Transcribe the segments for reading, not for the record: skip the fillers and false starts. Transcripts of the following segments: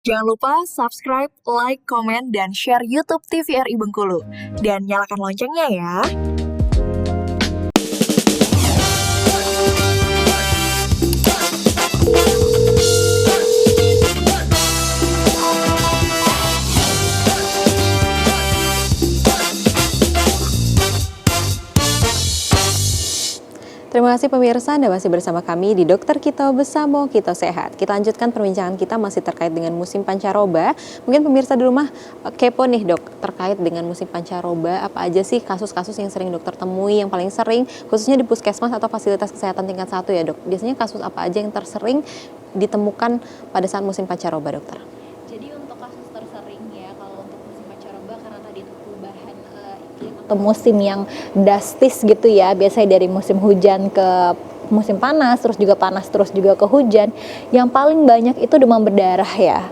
Jangan lupa subscribe, like, komen, dan share YouTube TVRI Bengkulu. Dan nyalakan loncengnya ya. Terima kasih pemirsa, Anda masih bersama kami di Dokter Kito Besamo Kito Sehat. Kita lanjutkan perbincangan kita masih terkait dengan musim pancaroba. Mungkin pemirsa di rumah kepo nih dok, terkait dengan musim pancaroba, apa aja sih kasus-kasus yang sering dokter temui, yang paling sering, khususnya di puskesmas atau fasilitas kesehatan tingkat 1 ya dok. Biasanya kasus apa aja yang tersering ditemukan pada saat musim pancaroba dokter? Jadi untuk kasus tersering ya kalau untuk musim pancaroba karena tadi itu perubahan iklim atau musim yang drastis gitu ya, biasanya dari musim hujan ke musim panas, terus juga panas, terus juga ke hujan, yang paling banyak itu demam berdarah ya.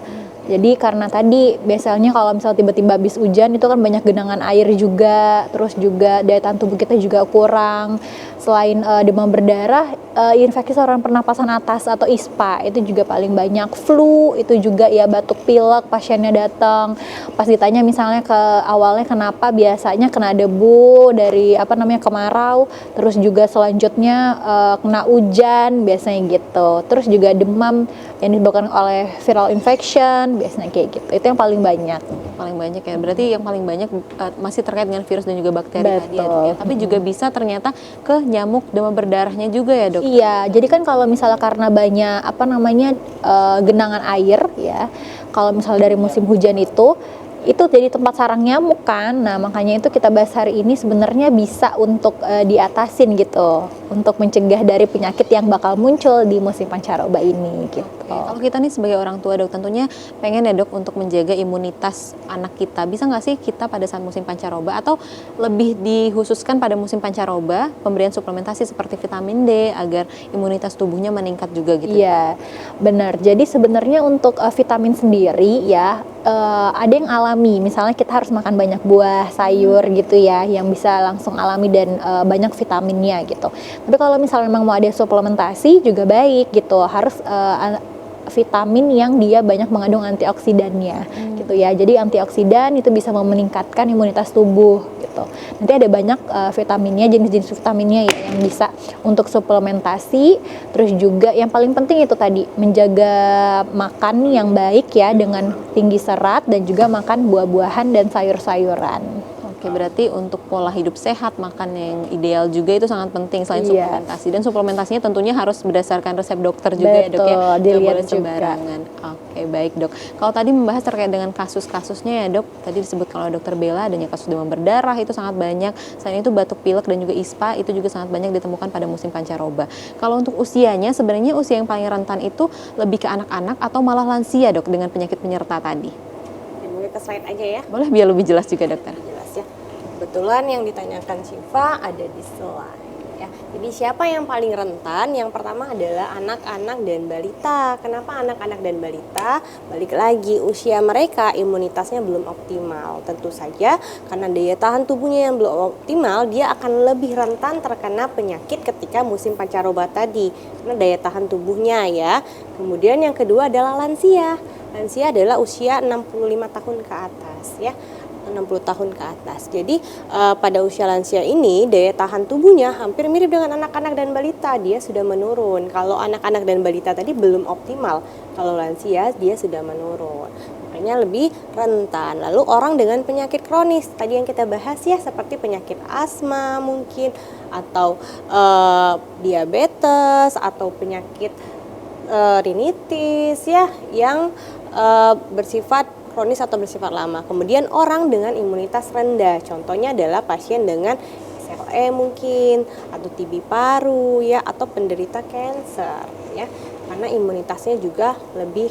Jadi karena tadi biasanya kalau misalnya tiba-tiba habis hujan itu kan banyak genangan air juga, terus juga daya tahan tubuh kita juga kurang. Selain demam berdarah, infeksi saluran pernapasan atas atau ISPA itu juga paling banyak. Flu itu juga ya, batuk pilek pasiennya datang. Pas ditanya misalnya ke awalnya kenapa, biasanya kena debu dari kemarau, terus juga selanjutnya kena hujan biasanya gitu. Terus juga demam yang disebabkan oleh viral infection biasanya kayak gitu. Itu yang paling banyak. Paling banyak ya, berarti yang paling banyak masih terkait dengan virus dan juga bakteri tadi ya dok ya. Tapi juga bisa ternyata ke nyamuk demam berdarahnya juga ya dok. Iya, jadi kan kalau misalnya karena banyak genangan air ya, kalau misalnya dari musim hujan itu jadi tempat sarang nyamuk kan. Nah makanya itu kita bahas hari ini sebenarnya bisa untuk diatasin gitu, untuk mencegah dari penyakit yang bakal muncul di musim pancaroba ini gitu. Kalau kita nih sebagai orang tua dok, tentunya pengen ya dok untuk menjaga imunitas anak kita. Bisa nggak sih kita pada saat musim pancaroba atau lebih dikhususkan pada musim pancaroba pemberian suplementasi seperti vitamin D agar imunitas tubuhnya meningkat juga gitu? Iya, benar. Jadi sebenarnya untuk vitamin sendiri ya ada yang alami. Misalnya kita harus makan banyak buah, sayur gitu ya, yang bisa langsung alami dan banyak vitaminnya gitu. Tapi kalau misalnya memang mau ada suplementasi juga baik gitu, harus vitamin yang dia banyak mengandung antioksidannya gitu ya. Jadi antioksidan itu bisa meningkatkan imunitas tubuh gitu. Nanti ada banyak vitaminnya, jenis-jenis vitaminnya ya, yang bisa untuk suplementasi. Terus juga yang paling penting itu tadi menjaga makan yang baik ya, dengan tinggi serat dan juga makan buah-buahan dan sayur-sayuran. Oke, berarti untuk pola hidup sehat, makan yang ideal juga itu sangat penting selain suplementasi. Dan suplementasinya tentunya harus berdasarkan resep dokter juga ya dok ya, nggak boleh sembarangan. Oke, baik dok. Kalau tadi membahas terkait dengan kasus-kasusnya ya dok, tadi disebut kalau dokter Bella adanya kasus demam berdarah itu sangat banyak. Selain itu batuk pilek dan juga ISPA itu juga sangat banyak ditemukan pada musim pancaroba. Kalau untuk usianya, sebenarnya usia yang paling rentan itu lebih ke anak-anak atau malah lansia dok dengan penyakit penyerta tadi? Mungkin ke slide aja ya. Boleh biar lebih jelas juga dokter. Jelas ya. Kebetulan yang ditanyakan Syifa ada di slide ya. Jadi siapa yang paling rentan? Yang pertama adalah anak-anak dan balita. Kenapa anak-anak dan balita? Balik lagi, usia mereka imunitasnya belum optimal. Tentu saja karena daya tahan tubuhnya yang belum optimal, dia akan lebih rentan terkena penyakit ketika musim pancaroba tadi. Karena daya tahan tubuhnya ya. Kemudian yang kedua adalah lansia. Lansia adalah usia 65 tahun ke atas ya. 60 tahun ke atas. Jadi pada usia lansia ini daya tahan tubuhnya hampir mirip dengan anak-anak dan balita, dia sudah menurun. Kalau anak-anak dan balita tadi belum optimal, kalau lansia dia sudah menurun. Makanya lebih rentan. Lalu orang dengan penyakit kronis, tadi yang kita bahas ya, seperti penyakit asma mungkin, atau diabetes, atau penyakit rinitis ya, yang bersifat kronis atau bersifat lama. Kemudian orang dengan imunitas rendah, contohnya adalah pasien dengan SLE mungkin, atau TB paru ya, atau penderita kanker ya, karena imunitasnya juga lebih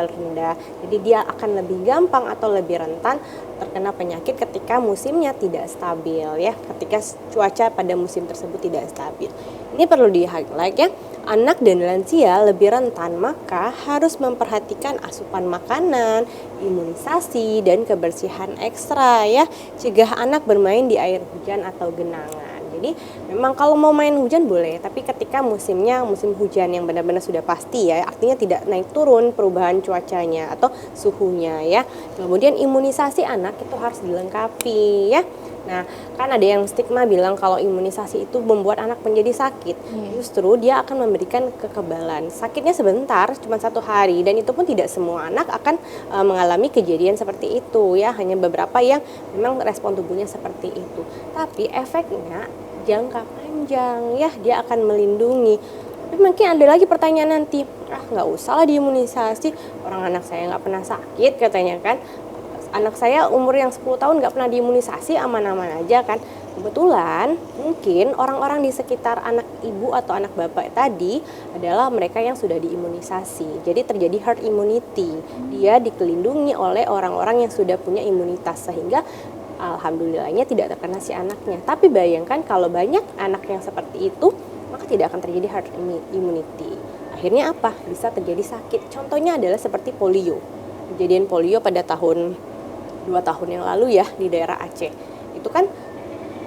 rendah. Jadi dia akan lebih gampang atau lebih rentan terkena penyakit ketika musimnya tidak stabil ya, ketika cuaca pada musim tersebut tidak stabil. Ini perlu di-highlight ya. Anak dan lansia lebih rentan, maka harus memperhatikan asupan makanan, imunisasi, dan kebersihan ekstra ya. Cegah anak bermain di air hujan atau genangan. Jadi memang kalau mau main hujan boleh, tapi ketika musimnya musim hujan yang benar-benar sudah pasti ya, artinya tidak naik turun perubahan cuacanya atau suhunya ya. Kemudian imunisasi anak itu harus dilengkapi ya. Nah, kan ada yang stigma bilang kalau imunisasi itu membuat anak menjadi sakit. Justru dia akan memberikan kekebalan. Sakitnya sebentar, cuma 1 hari, dan itu pun tidak semua anak akan mengalami kejadian seperti itu ya. Hanya beberapa yang memang respon tubuhnya seperti itu. Tapi efeknya jangka panjang ya, dia akan melindungi. Tapi mungkin ada lagi pertanyaan nanti, nggak usah lah diimunisasi, orang anak saya nggak pernah sakit katanya kan. Anak saya umur yang 10 tahun nggak pernah diimunisasi, aman-aman aja kan. Kebetulan mungkin orang-orang di sekitar anak ibu atau anak bapak tadi adalah mereka yang sudah diimunisasi. Jadi terjadi herd immunity. Dia dikelindungi oleh orang-orang yang sudah punya imunitas, sehingga alhamdulillahnya tidak terkena si anaknya. Tapi bayangkan kalau banyak anak yang seperti itu, maka tidak akan terjadi herd immunity. Akhirnya apa? Bisa terjadi sakit. Contohnya adalah seperti polio. Kejadian polio pada 2 tahun yang lalu ya di daerah Aceh. Itu kan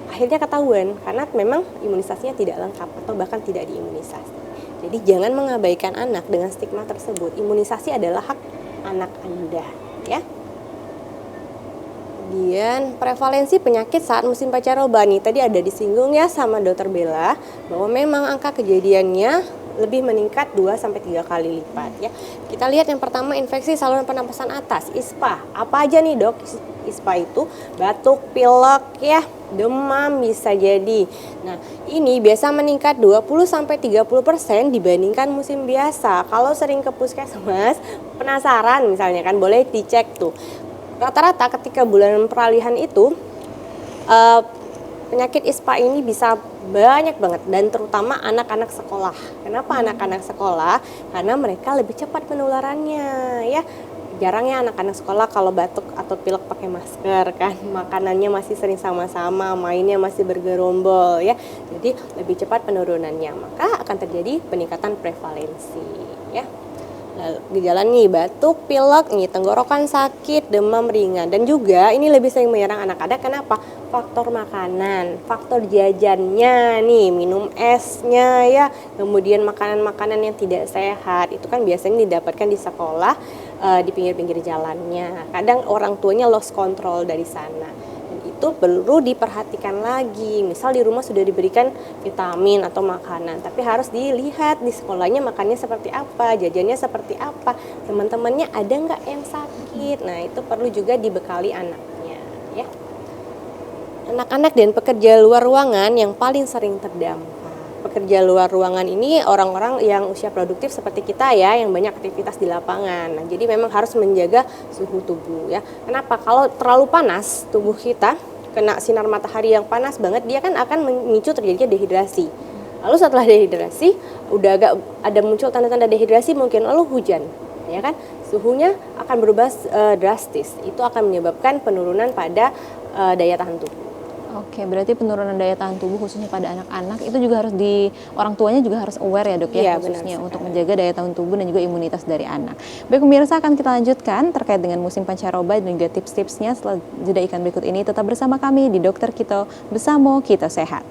akhirnya ketahuan karena memang imunisasinya tidak lengkap atau bahkan tidak diimunisasi. Jadi jangan mengabaikan anak dengan stigma tersebut. Imunisasi adalah hak anak Anda ya. Kemudian prevalensi penyakit saat musim pancaroba nih tadi ada disinggung ya sama Dokter Bella bahwa memang angka kejadiannya lebih meningkat 2-3 kali lipat ya. Kita lihat yang pertama, infeksi saluran pernapasan atas, ISPA. Apa aja nih dok? ISPA itu batuk, pilek ya, demam bisa jadi. Nah, ini biasa meningkat 20-30% dibandingkan musim biasa. Kalau sering ke puskesmas, penasaran misalnya kan, boleh dicek tuh. Rata-rata ketika bulan peralihan itu penyakit ISPA ini bisa banyak banget, dan terutama anak-anak sekolah. Kenapa anak-anak sekolah? Karena mereka lebih cepat penularannya ya. Jarangnya anak-anak sekolah kalau batuk atau pilek pakai masker kan, makanannya masih sering sama-sama, mainnya masih bergerombol ya. Jadi lebih cepat penurunannya, maka akan terjadi peningkatan prevalensi ya. Gejala nih batuk, pilek, nih tenggorokan sakit, demam ringan, dan juga ini lebih sering menyerang anak-anak. Kenapa? Faktor makanan, faktor jajannya nih, minum esnya ya, kemudian makanan-makanan yang tidak sehat itu kan biasanya didapatkan di sekolah, di pinggir-pinggir jalannya. Kadang orang tuanya lost control dari sana. Itu perlu diperhatikan lagi. Misal di rumah sudah diberikan vitamin atau makanan, tapi harus dilihat di sekolahnya makannya seperti apa, jajannya seperti apa, teman-temannya ada nggak yang sakit. Nah itu perlu juga dibekali anaknya ya. Anak-anak dan pekerja luar ruangan yang paling sering terdampak. Pekerja luar ruangan ini orang-orang yang usia produktif seperti kita ya, yang banyak aktivitas di lapangan. Nah, jadi memang harus menjaga suhu tubuh ya. Kenapa? Kalau terlalu panas tubuh kita, kena sinar matahari yang panas banget, dia kan akan memicu terjadinya dehidrasi. Lalu setelah dehidrasi, udah agak ada muncul tanda-tanda dehidrasi mungkin, lalu hujan. Ya kan? Suhunya akan berubah drastis. Itu akan menyebabkan penurunan pada daya tahan tubuh. Oke, berarti penurunan daya tahan tubuh khususnya pada anak-anak itu juga harus orang tuanya juga harus aware ya dok ya, Iya, khususnya untuk menjaga daya tahan tubuh dan juga imunitas dari anak. Baik pemirsa, akan kita lanjutkan terkait dengan musim pancaroba dan juga tips-tipsnya setelah jeda iklan berikut ini. Tetap bersama kami di Dokter Kito, Bersamo Kita Sehat.